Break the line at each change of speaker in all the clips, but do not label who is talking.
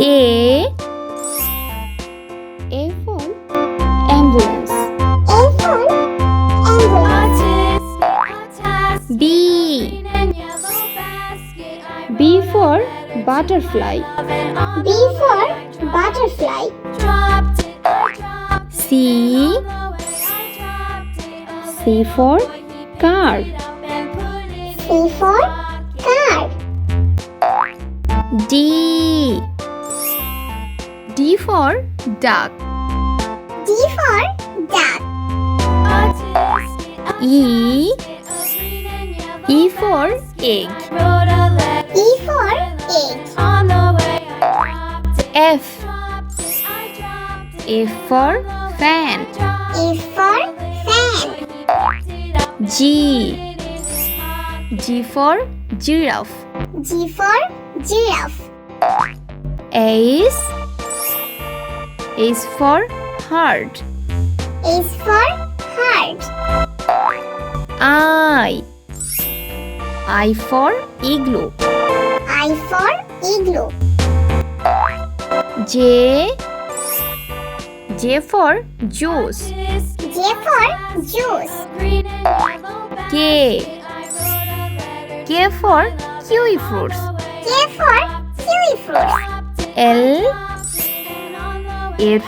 A for ambulance.
A for ambulance.
B for butterfly.
B for butterfly.
C for car.
C for car.
D for duck.
D for duck.
E for egg.
E for egg.
F for fan.
F for fan.
G for giraffe.
G for giraffe.
H for heart.
H for heart.
I for igloo.
I for igloo.
J for juice.
J for juice.
K for kiwi fruits.
K for kiwi fruits.
L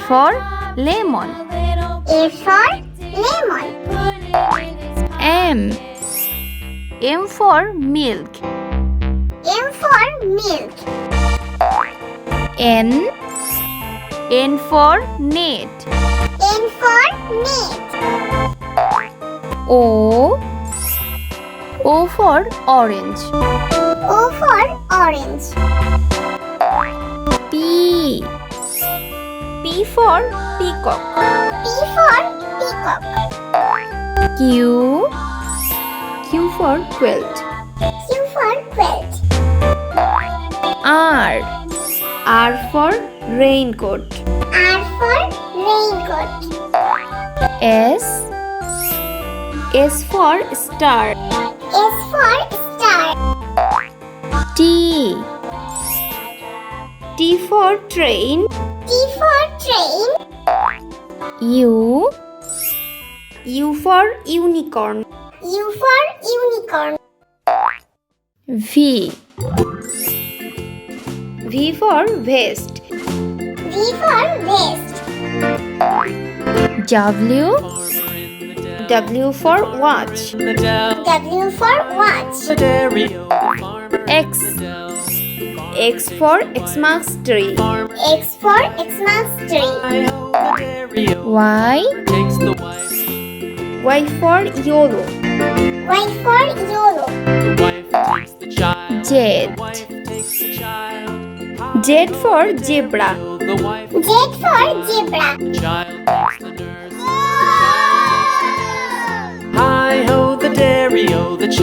for lemon.
A for lemon.
M for milk.
M for milk.
N for net.
N for net.
O for orange.
O for orange.
P for peacock.
P for peacock.
Q for quilt.
Q for quilt.
R for raincoat.
R for raincoat.
S for star.
S for star.
T for train.
T for train.
U for unicorn.
U for unicorn.
V for vest.
V for vest.
W for watch.
W for watch.
X for Xmas tree.
X for Xmas tree.
Y for YOLO.
Y for YOLO.
Z for zebra.
Z for zebra.
Hi ho, the dairy-o, the child.